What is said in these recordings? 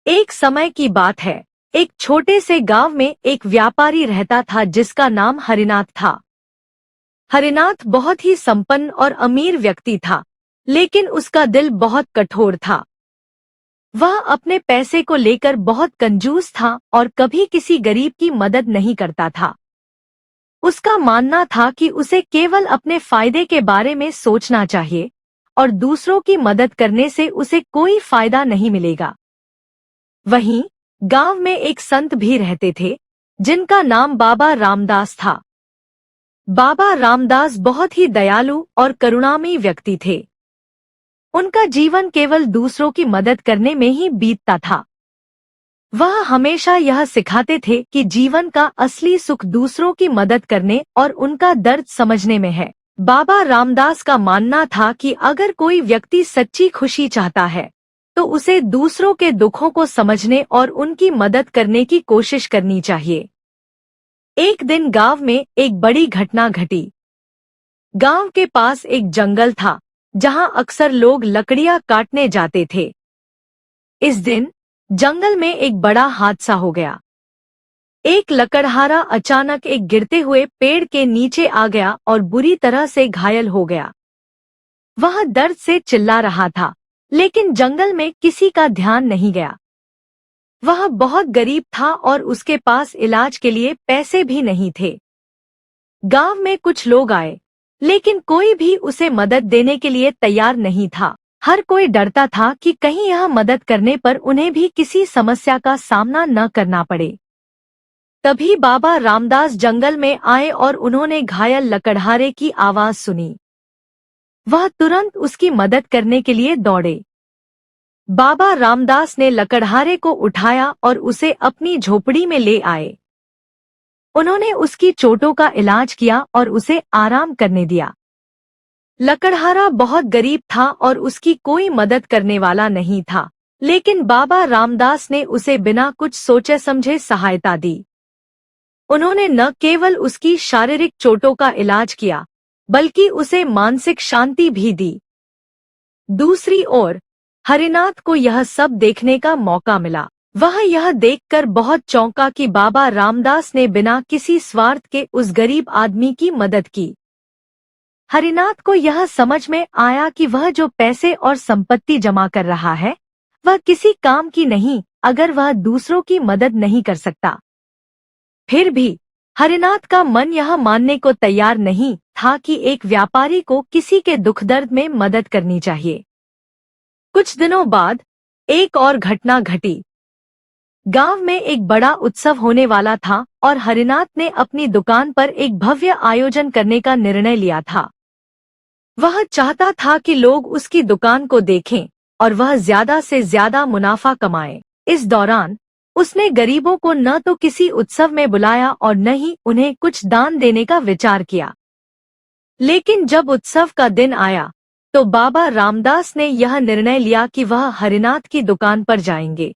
एक समय की बात है। एक छोटे से गांव में एक व्यापारी रहता था जिसका नाम हरिनाथ था। हरिनाथ बहुत ही संपन्न और अमीर व्यक्ति था, लेकिन उसका दिल बहुत कठोर था। वह अपने पैसे को लेकर बहुत कंजूस था और कभी किसी गरीब की मदद नहीं करता था। उसका मानना था कि उसे केवल अपने फायदे के बारे में सोचना चाहिए और दूसरों की मदद करने से उसे कोई फायदा नहीं मिलेगा। वहीं गांव में एक संत भी रहते थे, जिनका नाम बाबा रामदास था। बाबा रामदास बहुत ही दयालु और करुणामयी व्यक्ति थे। उनका जीवन केवल दूसरों की मदद करने में ही बीतता था। वह हमेशा यह सिखाते थे कि जीवन का असली सुख दूसरों की मदद करने और उनका दर्द समझने में है। बाबा रामदास का मानना था कि अगर कोई व्यक्ति सच्ची खुशी चाहता है, तो उसे दूसरों के दुखों को समझने और उनकी मदद करने की कोशिश करनी चाहिए। एक दिन गांव में एक बड़ी घटना घटी। गांव के पास एक जंगल था, जहां अक्सर लोग लकड़ियां काटने जाते थे। इस दिन जंगल में एक बड़ा हादसा हो गया। एक लकड़हारा अचानक एक गिरते हुए पेड़ के नीचे आ गया और बुरी तरह से घायल हो गया। वह दर्द से चिल्ला रहा था, लेकिन जंगल में किसी का ध्यान नहीं गया। वह बहुत गरीब था और उसके पास इलाज के लिए पैसे भी नहीं थे। गांव में कुछ लोग आए, लेकिन कोई भी उसे मदद देने के लिए तैयार नहीं था। हर कोई डरता था कि कहीं यह मदद करने पर उन्हें भी किसी समस्या का सामना न करना पड़े। तभी बाबा रामदास जंगल में आए और उन्होंने घायल लकड़हारे की आवाज सुनी। वह तुरंत उसकी मदद करने के लिए दौड़े। बाबा रामदास ने लकड़हारे को उठाया और उसे अपनी झोपड़ी में ले आए। उन्होंने उसकी चोटों का इलाज किया और उसे आराम करने दिया। लकड़हारा बहुत गरीब था और उसकी कोई मदद करने वाला नहीं था, लेकिन बाबा रामदास ने उसे बिना कुछ सोचे समझे सहायता दी। उन्होंने न केवल उसकी शारीरिक चोटों का इलाज किया, बल्कि उसे मानसिक शांति भी दी। दूसरी ओर हरिनाथ को यह सब देखने का मौका मिला। वह यह देखकर बहुत चौंका कि बाबा रामदास ने बिना किसी स्वार्थ के उस गरीब आदमी की मदद की। हरिनाथ को यह समझ में आया कि वह जो पैसे और संपत्ति जमा कर रहा है, वह किसी काम की नहीं, अगर वह दूसरों की मदद नहीं कर सकता। फिर भी हरिनाथ का मन यह मानने को तैयार नहीं था कि एक व्यापारी को किसी के दुख दर्द में मदद करनी चाहिए। कुछ दिनों बाद एक और घटना घटी। गांव में एक बड़ा उत्सव होने वाला था और हरिनाथ ने अपनी दुकान पर एक भव्य आयोजन करने का निर्णय लिया था। वह चाहता था कि लोग उसकी दुकान को देखें और वह ज्यादा से ज्यादा मुनाफा कमाए। इस दौरान उसने गरीबों को न तो किसी उत्सव में बुलाया और न ही उन्हें कुछ दान देने का विचार किया। लेकिन जब उत्सव का दिन आया, तो बाबा रामदास ने यह निर्णय लिया कि वह हरिनाथ की दुकान पर जाएंगे।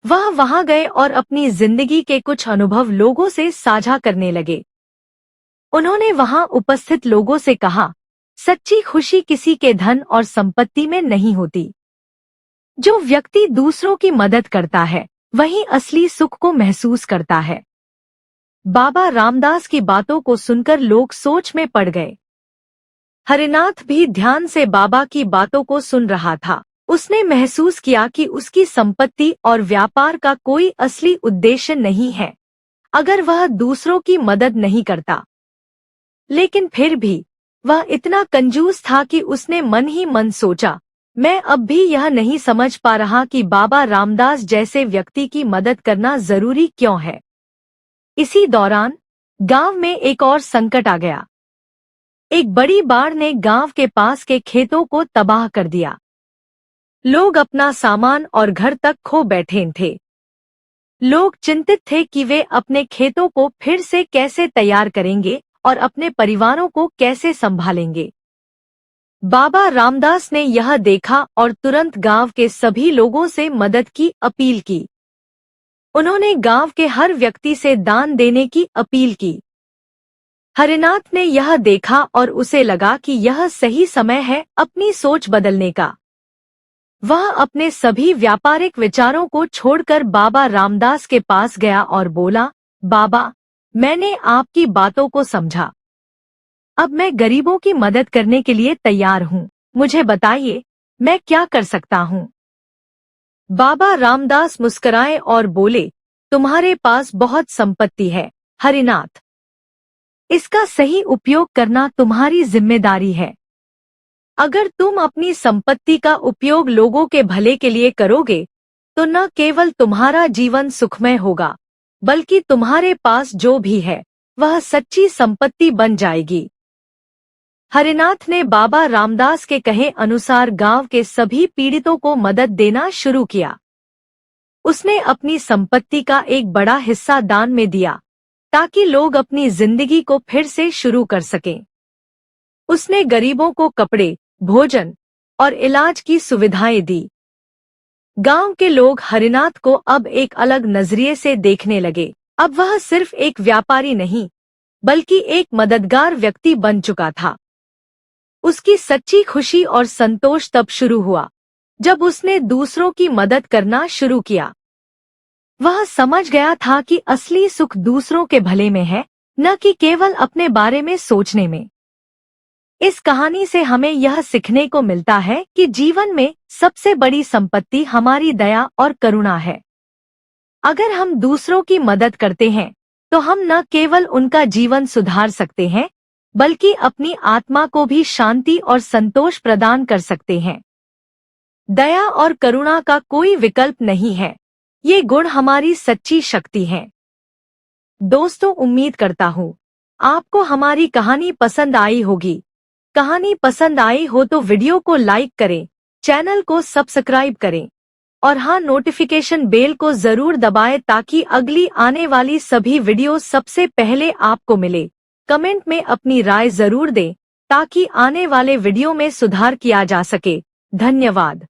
वह वहां गए और अपनी जिंदगी के कुछ अनुभव लोगों से साझा करने लगे। उन्होंने वहां उपस्थित लोगों से कहा, सच्ची खुशी किसी के धन और संपत्ति में नहीं होती। जो व्यक्ति दूसरों की मदद करता है, वही असली सुख को महसूस करता है। बाबा रामदास की बातों को सुनकर लोग सोच में पड़ गए। हरिनाथ भी ध्यान से बाबा की बातों को सुन रहा था। उसने महसूस किया कि उसकी संपत्ति और व्यापार का कोई असली उद्देश्य नहीं है, अगर वह दूसरों की मदद नहीं करता। लेकिन फिर भी वह इतना कंजूस था कि उसने मन ही मन सोचा, मैं अब भी यह नहीं समझ पा रहा कि बाबा रामदास जैसे व्यक्ति की मदद करना जरूरी क्यों है। इसी दौरान गांव में एक और संकट आ गया। एक बड़ी बाढ़ ने गांव के पास के खेतों को तबाह कर दिया। लोग अपना सामान और घर तक खो बैठे थे। लोग चिंतित थे कि वे अपने खेतों को फिर से कैसे तैयार करेंगे और अपने परिवारों को कैसे संभालेंगे। बाबा रामदास ने यह देखा और तुरंत गांव के सभी लोगों से मदद की अपील की। उन्होंने गांव के हर व्यक्ति से दान देने की अपील की। हरिनाथ ने यह देखा और उसे लगा कि यह सही समय है अपनी सोच बदलने का। वह अपने सभी व्यापारिक विचारों को छोड़कर बाबा रामदास के पास गया और बोला, बाबा, मैंने आपकी बातों को समझा। अब मैं गरीबों की मदद करने के लिए तैयार हूँ। मुझे बताइए, मैं क्या कर सकता हूँ? बाबा रामदास मुस्कुराए और बोले, तुम्हारे पास बहुत संपत्ति है, हरिनाथ। इसका सही उपयोग करना तुम्हारी जिम्मेदारी है। अगर तुम अपनी संपत्ति का उपयोग लोगों के भले के लिए करोगे, तो न केवल तुम्हारा जीवन सुखमय होगा, बल्कि तुम्हारे पास जो भी है, वह सच्ची संपत्ति बन जाएगी। हरिनाथ ने बाबा रामदास के कहे अनुसार गांव के सभी पीड़ितों को मदद देना शुरू किया। उसने अपनी संपत्ति का एक बड़ा हिस्सा दान में दिया, ताकि लोग अपनी जिंदगी को फिर से शुरू कर सकें। उसने गरीबों को कपड़े, भोजन और इलाज की सुविधाएं दी। गांव के लोग हरिनाथ को अब एक अलग नजरिए से देखने लगे। अब वह सिर्फ एक व्यापारी नहीं, बल्कि एक मददगार व्यक्ति बन चुका था। उसकी सच्ची खुशी और संतोष तब शुरू हुआ, जब उसने दूसरों की मदद करना शुरू किया। वह समझ गया था कि असली सुख दूसरों के भले में है, न कि केवल अपने बारे में सोचने में। इस कहानी से हमें यह सीखने को मिलता है कि जीवन में सबसे बड़ी संपत्ति हमारी दया और करुणा है। अगर हम दूसरों की मदद करते हैं, तो हम न केवल उनका जीवन सुधार सकते हैं, बल्कि अपनी आत्मा को भी शांति और संतोष प्रदान कर सकते हैं। दया और करुणा का कोई विकल्प नहीं है। ये गुण हमारी सच्ची शक्ति हैं। दोस्तों, उम्मीद करता हूँ आपको हमारी कहानी पसंद आई होगी। कहानी पसंद आई हो तो वीडियो को लाइक करें, चैनल को सब्सक्राइब करें और हाँ, नोटिफिकेशन बेल को जरूर दबाएं ताकि अगली आने वाली सभी वीडियो सबसे पहले आपको मिले। कमेंट में अपनी राय जरूर दें ताकि आने वाले वीडियो में सुधार किया जा सके। धन्यवाद।